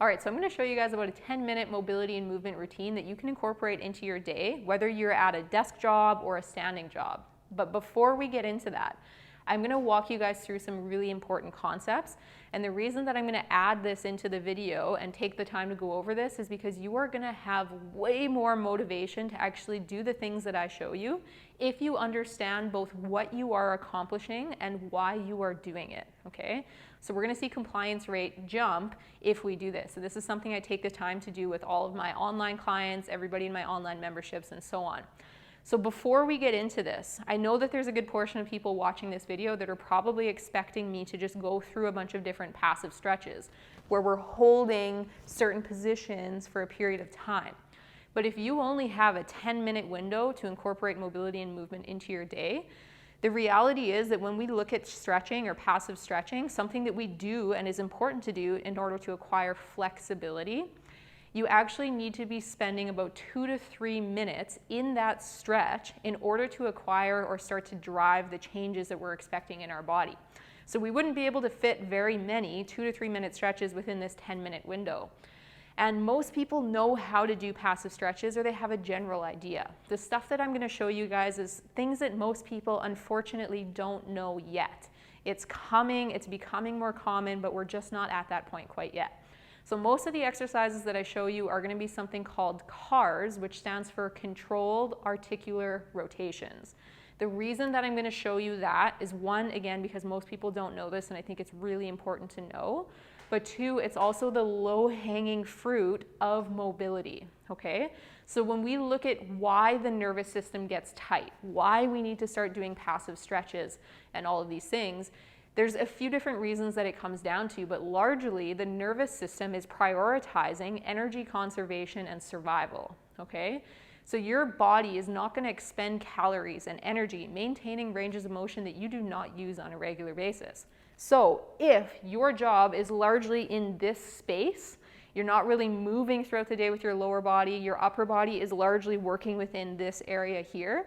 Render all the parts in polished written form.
All right, so I'm going to show you guys about a 10-minute mobility and movement routine that you can incorporate into your day, whether you're at a desk job or a standing job. But before we get into that, I'm going to walk you guys through some really important concepts. And the reason that I'm going to add this into the video and take the time to go over this is because you are going to have way more motivation to actually do the things that I show you if you understand both what you are accomplishing and why you are doing it, okay? So we're going to see compliance rate jump if we do this. So this is something I take the time to do with all of my online clients, everybody in my online memberships, and so on. So before we get into this, I know that there's a good portion of people watching this video that are probably expecting me to just go through a bunch of different passive stretches where we're holding certain positions for a period of time. But if you only have a 10-minute window to incorporate mobility and movement into your day, the reality is that when we look at stretching or passive stretching, something that we do and is important to do in order to acquire flexibility, you actually need to be spending about 2 to 3 minutes in that stretch in order to acquire or start to drive the changes that we're expecting in our body. So we wouldn't be able to fit very many 2 to 3 minute stretches within this 10-minute window. And most people know how to do passive stretches, or they have a general idea. The stuff that I'm going to show you guys is things that most people unfortunately don't know yet. It's coming, it's becoming more common, but we're just not at that point quite yet. So most of the exercises that I show you are going to be something called CARs, which stands for Controlled Articular Rotations. The reason that I'm going to show you that is, one, again, because most people don't know this, and I think it's really important to know. But two, it's also the low-hanging fruit of mobility, okay? So when we look at why the nervous system gets tight, why we need to start doing passive stretches and all of these things, there's a few different reasons that it comes down to, but largely the nervous system is prioritizing energy conservation and survival, okay? So your body is not going to expend calories and energy maintaining ranges of motion that you do not use on a regular basis. So if your job is largely in this space, you're not really moving throughout the day with your lower body, your upper body is largely working within this area here,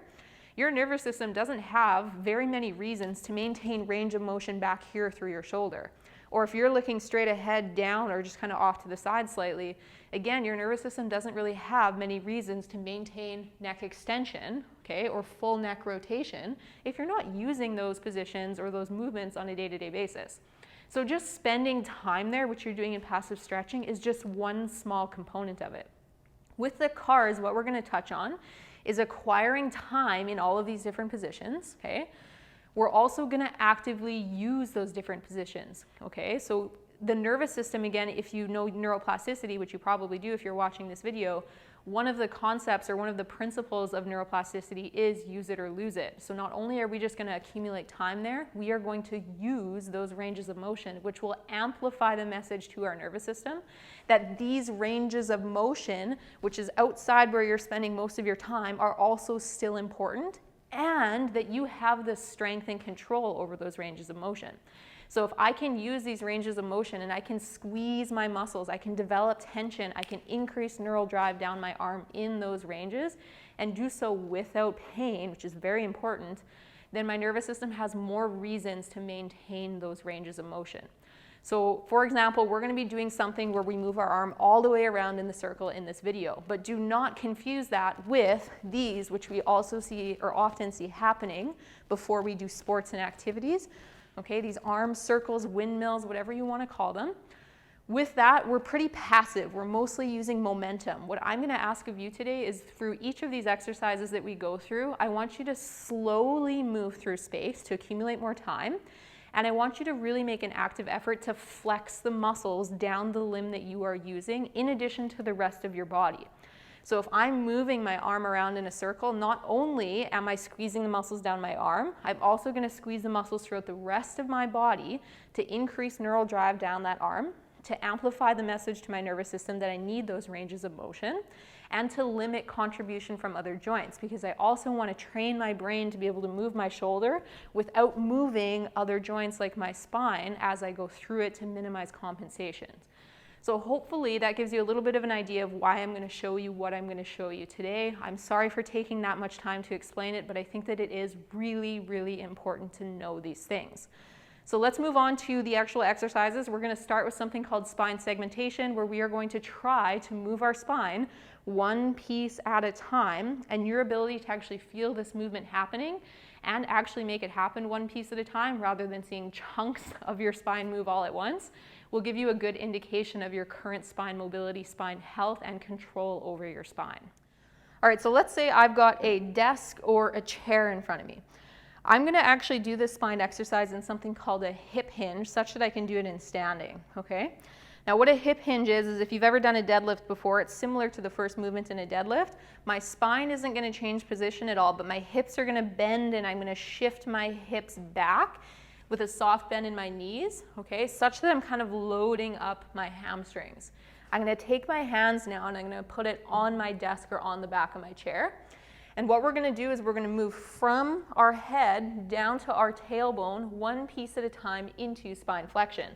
your nervous system doesn't have very many reasons to maintain range of motion back here through your shoulder. Or if you're looking straight ahead down or just kind of off to the side slightly, again, your nervous system doesn't really have many reasons to maintain neck extension, okay, or full neck rotation if you're not using those positions or those movements on a day-to-day basis. So just spending time there, which you're doing in passive stretching, is just one small component of it. With the CARs, what we're going to touch on is acquiring time in all of these different positions, okay? We're also going to actively use those different positions, okay? So the nervous system, again, if you know neuroplasticity, which you probably do if you're watching this video, one of the concepts or one of the principles of neuroplasticity is use it or lose it. So not only are we just going to accumulate time there, we are going to use those ranges of motion, which will amplify the message to our nervous system that these ranges of motion, which is outside where you're spending most of your time, are also still important, and that you have the strength and control over those ranges of motion. So if I can use these ranges of motion and I can squeeze my muscles, I can develop tension, I can increase neural drive down my arm in those ranges and do so without pain, which is very important, then my nervous system has more reasons to maintain those ranges of motion. So for example, we're going to be doing something where we move our arm all the way around in the circle in this video, but do not confuse that with these, which we also see or often see happening before we do sports and activities. Okay, these arm circles, windmills, whatever you want to call them. With that, we're pretty passive. We're mostly using momentum. What I'm going to ask of you today is, through each of these exercises that we go through, I want you to slowly move through space to accumulate more time. And I want you to really make an active effort to flex the muscles down the limb that you are using in addition to the rest of your body. So if I'm moving my arm around in a circle, not only am I squeezing the muscles down my arm, I'm also going to squeeze the muscles throughout the rest of my body to increase neural drive down that arm, to amplify the message to my nervous system that I need those ranges of motion, and to limit contribution from other joints, because I also want to train my brain to be able to move my shoulder without moving other joints like my spine as I go through it to minimize compensations. So hopefully that gives you a little bit of an idea of why I'm going to show you what I'm going to show you today. I'm sorry for taking that much time to explain it, but I think that it is really, really important to know these things. So let's move on to the actual exercises. We're going to start with something called spine segmentation, where we are going to try to move our spine one piece at a time, and your ability to actually feel this movement happening and actually make it happen one piece at a time rather than seeing chunks of your spine move all at once will give you a good indication of your current spine mobility, spine health, and control over your spine. All right, so let's say I've got a desk or a chair in front of me. I'm going to actually do this spine exercise in something called a hip hinge, such that I can do it in standing, okay? Now what a hip hinge is if you've ever done a deadlift before, it's similar to the first movement in a deadlift. My spine isn't going to change position at all, but my hips are going to bend, and I'm going to shift my hips back with a soft bend in my knees, okay, such that I'm kind of loading up my hamstrings. I'm going to take my hands now and I'm going to put it on my desk or on the back of my chair. And what we're going to do is we're going to move from our head down to our tailbone one piece at a time into spine flexion.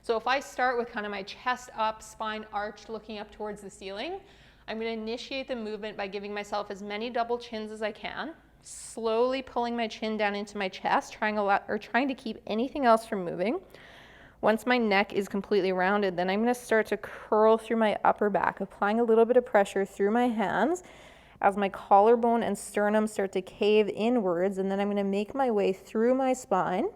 So if I start with kind of my chest up, spine arched, looking up towards the ceiling, I'm going to initiate the movement by giving myself as many double chins as I can, slowly pulling my chin down into my chest, trying to keep anything else from moving. Once my neck is completely rounded, then I'm going to start to curl through my upper back, applying a little bit of pressure through my hands as my collarbone and sternum start to cave inwards, and then I'm going to make my way through my spine,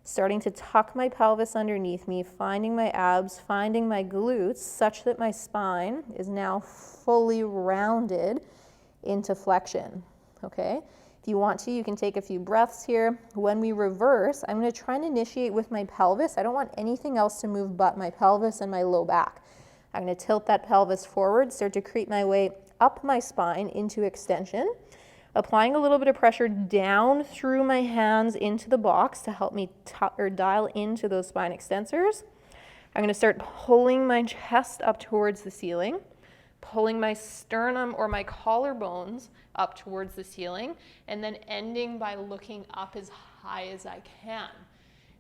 starting to tuck my pelvis underneath me, finding my abs, finding my glutes, such that my spine is now fully rounded into flexion, okay? If you want to, you can take a few breaths here. When we reverse, I'm going to try and initiate with my pelvis. I don't want anything else to move but my pelvis and my low back. I'm going to tilt that pelvis forward, start to creep my way up my spine into extension, applying a little bit of pressure down through my hands into the box to help me dial into those spine extensors. I'm going to start pulling my chest up towards the ceiling, pulling my sternum or my collarbones up towards the ceiling, and then ending by looking up as high as I can.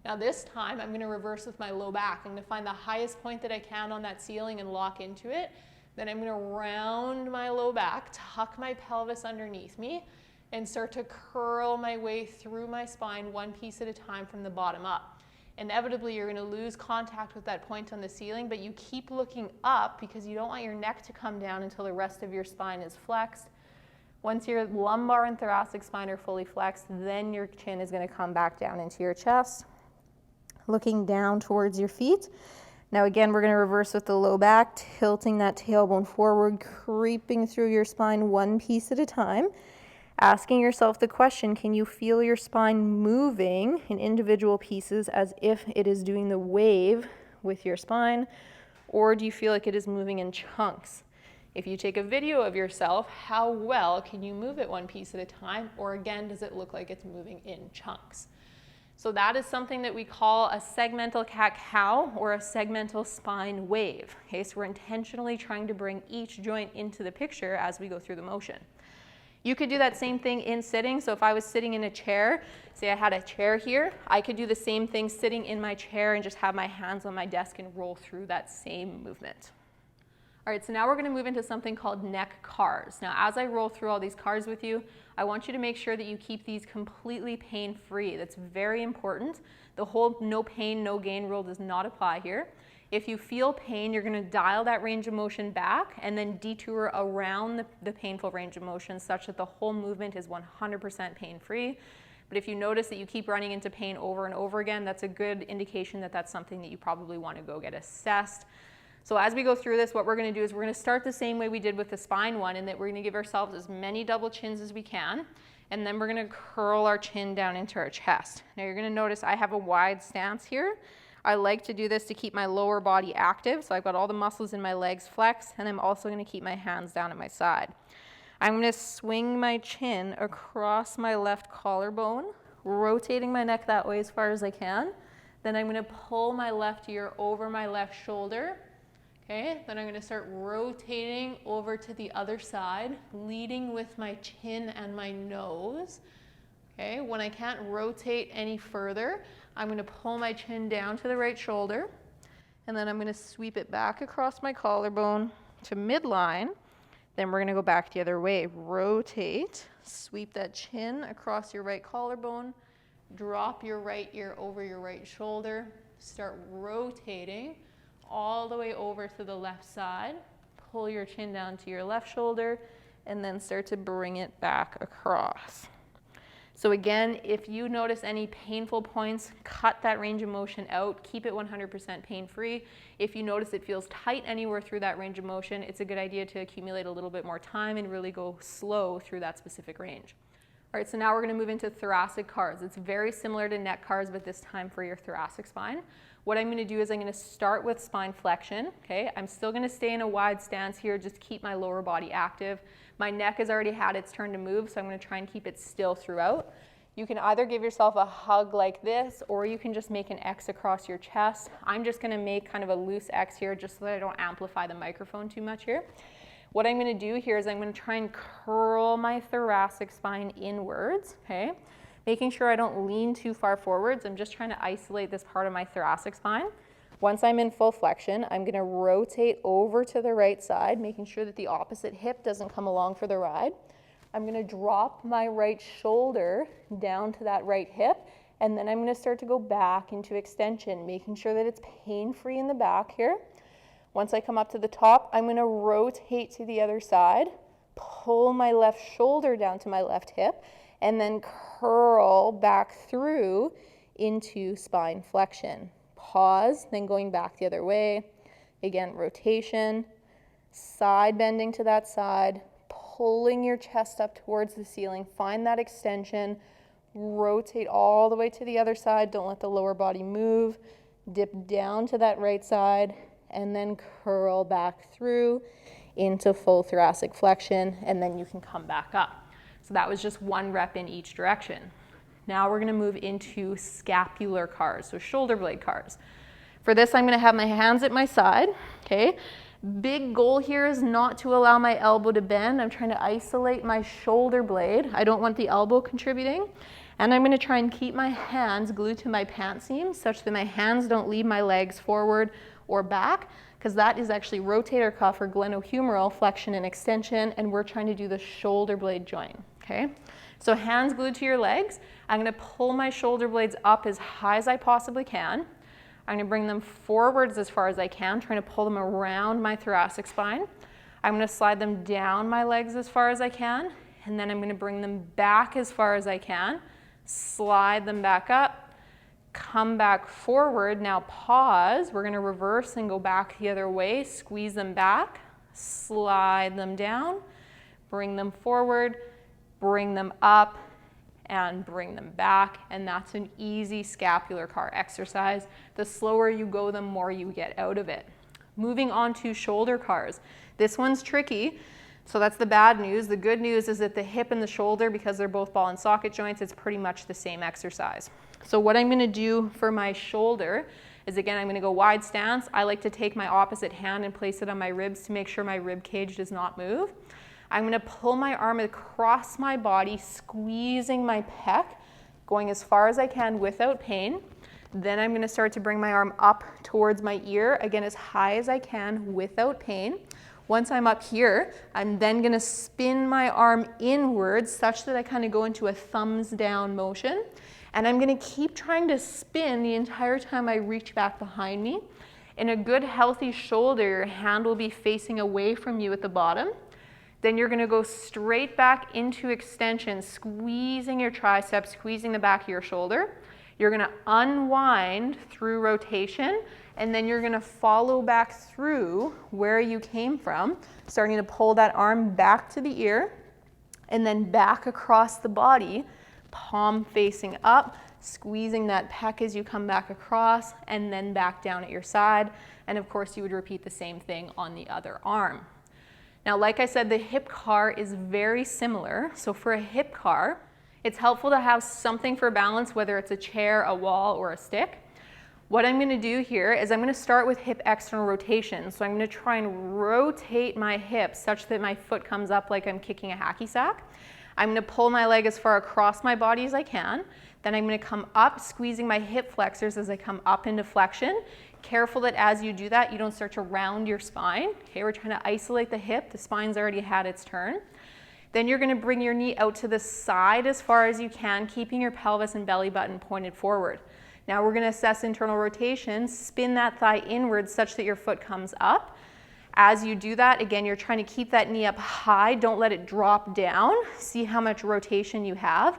Now this time I'm going to reverse with my low back. I'm going to find the highest point that I can on that ceiling and lock into it. Then I'm going to round my low back, tuck my pelvis underneath me, and start to curl my way through my spine one piece at a time from the bottom up. Inevitably, you're going to lose contact with that point on the ceiling, but you keep looking up because you don't want your neck to come down until the rest of your spine is flexed. Once your lumbar and thoracic spine are fully flexed, then your chin is going to come back down into your chest, looking down towards your feet. Now again, we're going to reverse with the low back, tilting that tailbone forward, creeping through your spine one piece at a time, asking yourself the question, can you feel your spine moving in individual pieces as if it is doing the wave with your spine, or do you feel like it is moving in chunks? If you take a video of yourself, how well can you move it one piece at a time, or again, does it look like it's moving in chunks? So that is something that we call a segmental cat-cow or a segmental spine wave. Okay, so we're intentionally trying to bring each joint into the picture as we go through the motion. You could do that same thing in sitting. So if I was sitting in a chair, say I had a chair here, I could do the same thing sitting in my chair and just have my hands on my desk and roll through that same movement. All right, so now we're going to move into something called neck cars. Now, as I roll through all these cars with you, I want you to make sure that you keep these completely pain-free. That's very important. The whole no pain, no gain rule does not apply here. If you feel pain, you're going to dial that range of motion back and then detour around the painful range of motion such that the whole movement is 100% pain-free. But if you notice that you keep running into pain over and over again, that's a good indication that that's something that you probably want to go get assessed. So as we go through this, what we're going to do is we're going to start the same way we did with the spine one, in that we're going to give ourselves as many double chins as we can, and then we're going to curl our chin down into our chest. Now you're going to notice I have a wide stance here. I like to do this to keep my lower body active, so I've got all the muscles in my legs flexed, and I'm also going to keep my hands down at my side. I'm going to swing my chin across my left collarbone, rotating my neck that way as far as I can. Then I'm going to pull my left ear over my left shoulder. Okay, then I'm going to start rotating over to the other side, leading with my chin and my nose. Okay, when I can't rotate any further, I'm going to pull my chin down to the right shoulder, and then I'm going to sweep it back across my collarbone to midline. Then we're going to go back the other way. Rotate, sweep that chin across your right collarbone, Drop your right ear over your right shoulder. Start rotating all the way over to the left side. Pull your chin down to your left shoulder and then start to bring it back across. So again, if you notice any painful points, cut that range of motion out. Keep it 100% pain-free. If you notice it feels tight anywhere through that range of motion, it's a good idea to accumulate a little bit more time and really go slow through that specific range. All right, so now we're going to move into thoracic cars. It's very similar to neck cars, but this time for your thoracic spine. What I'm going to do is I'm going to start with spine flexion. Okay, I'm still going to stay in a wide stance here, just keep my lower body active. My neck has already had its turn to move, so I'm going to try and keep it still throughout. You can either give yourself a hug like this, or you can just make an X across your chest. I'm just going to make kind of a loose X here, just so that I don't amplify the microphone too much here. What I'm going to do here is I'm going to try and curl my thoracic spine inwards, okay? Making sure I don't lean too far forwards. I'm just trying to isolate this part of my thoracic spine. Once I'm in full flexion, I'm going to rotate over to the right side, making sure that the opposite hip doesn't come along for the ride. I'm going to drop my right shoulder down to that right hip, and then I'm going to start to go back into extension, making sure that it's pain-free in the back here. Once I come up to the top, I'm going to rotate to the other side, pull my left shoulder down to my left hip, and then curl back through into spine flexion. Pause, then going back the other way. Again, rotation, side bending to that side, pulling your chest up towards the ceiling. Find that extension. Rotate all the way to the other side. Don't let the lower body move. Dip down to that right side, and then curl back through into full thoracic flexion, and then you can come back up. So that was just one rep in each direction. Now we're going to move into scapular cars, so shoulder blade cars. For this, I'm going to have my hands at my side, okay? Big goal here is not to allow my elbow to bend. I'm trying to isolate my shoulder blade. I don't want the elbow contributing. And I'm going to try and keep my hands glued to my pant seams such that my hands don't lead my legs forward or back, because that is actually rotator cuff or glenohumeral flexion and extension, and we're trying to do the shoulder blade joint, okay? So hands glued to your legs. I'm going to pull my shoulder blades up as high as I possibly can. I'm going to bring them forwards as far as I can, trying to pull them around my thoracic spine. I'm going to slide them down my legs as far as I can, and then I'm going to bring them back as far as I can, slide them back up, come back forward. Now pause. We're going to reverse and go back the other way. Squeeze them back, slide them down, bring them forward, bring them up, and bring them back. And that's an easy scapular car exercise. The slower you go, the more you get out of it. Moving on to shoulder cars. This one's tricky. So that's the bad news. The good news is that the hip and the shoulder, because they're both ball and socket joints, it's pretty much the same exercise. So what I'm going to do for my shoulder is, again, I'm going to go wide stance. I like to take my opposite hand and place it on my ribs to make sure my rib cage does not move. I'm going to pull my arm across my body, squeezing my pec, going as far as I can without pain. Then I'm going to start to bring my arm up towards my ear, again, as high as I can without pain. Once I'm up here, I'm then going to spin my arm inwards such that I kind of go into a thumbs down motion. And I'm going to keep trying to spin the entire time I reach back behind me. In a good healthy shoulder, your hand will be facing away from you at the bottom. Then you're going to go straight back into extension, squeezing your triceps, squeezing the back of your shoulder. You're going to unwind through rotation, and then you're going to follow back through where you came from, starting to pull that arm back to the ear, and then back across the body, palm facing up, squeezing that pec as you come back across, and then back down at your side. And of course, you would repeat the same thing on the other arm. Now, like I said, the hip car is very similar. So for a hip car, it's helpful to have something for balance, whether it's a chair, a wall, or a stick. What I'm going to do here is I'm going to start with hip external rotation. So I'm going to try and rotate my hips such that my foot comes up like I'm kicking a hacky sack. I'm going to pull my leg as far across my body as I can. Then I'm going to come up, squeezing my hip flexors as I come up into flexion. Careful that as you do that, you don't start to round your spine. Okay, we're trying to isolate the hip. The spine's already had its turn. Then you're gonna bring your knee out to the side as far as you can, keeping your pelvis and belly button pointed forward. Now we're gonna assess internal rotation, spin that thigh inwards such that your foot comes up. As you do that, again, you're trying to keep that knee up high, don't let it drop down. See how much rotation you have.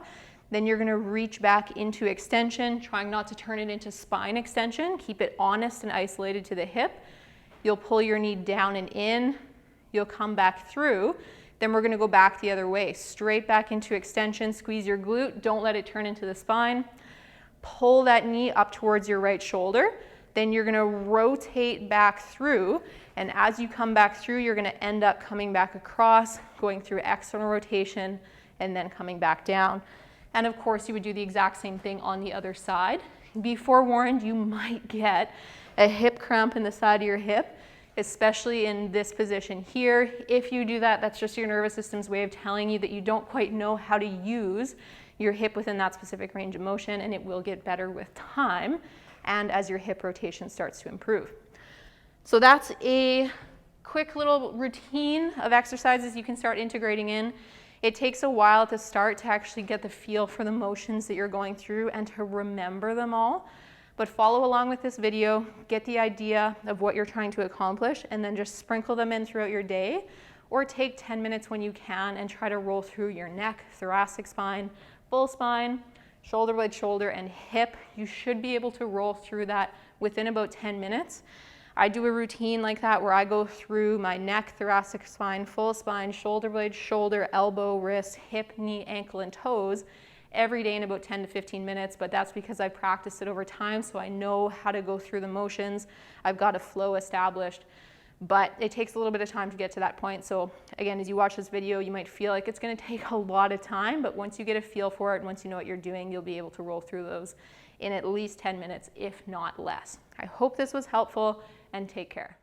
Then you're gonna reach back into extension, trying not to turn it into spine extension. Keep it honest and isolated to the hip. You'll pull your knee down and in. You'll come back through. Then we're gonna go back the other way, straight back into extension, squeeze your glute, don't let it turn into the spine. Pull that knee up towards your right shoulder. Then you're gonna rotate back through, and as you come back through, you're gonna end up coming back across, going through external rotation, and then coming back down. And of course, you would do the exact same thing on the other side. Be forewarned, you might get a hip cramp in the side of your hip, especially in this position here. If you do that, that's just your nervous system's way of telling you that you don't quite know how to use your hip within that specific range of motion, and it will get better with time and as your hip rotation starts to improve. So that's a quick little routine of exercises you can start integrating in. It takes a while to start to actually get the feel for the motions that you're going through and to remember them all. But follow along with this video, get the idea of what you're trying to accomplish, and then just sprinkle them in throughout your day, or take 10 minutes when you can and try to roll through your neck, thoracic spine, full spine, shoulder blade, shoulder, and hip. You should be able to roll through that within about 10 minutes. I do a routine like that where I go through my neck, thoracic spine, full spine, shoulder blade, shoulder, elbow, wrist, hip, knee, ankle, and toes every day in about 10 to 15 minutes, but that's because I practiced it over time, so I know how to go through the motions. I've got a flow established, but it takes a little bit of time to get to that point. So again, as you watch this video, you might feel like it's gonna take a lot of time, but once you get a feel for it, and once you know what you're doing, you'll be able to roll through those in at least 10 minutes, if not less. I hope this was helpful, and take care.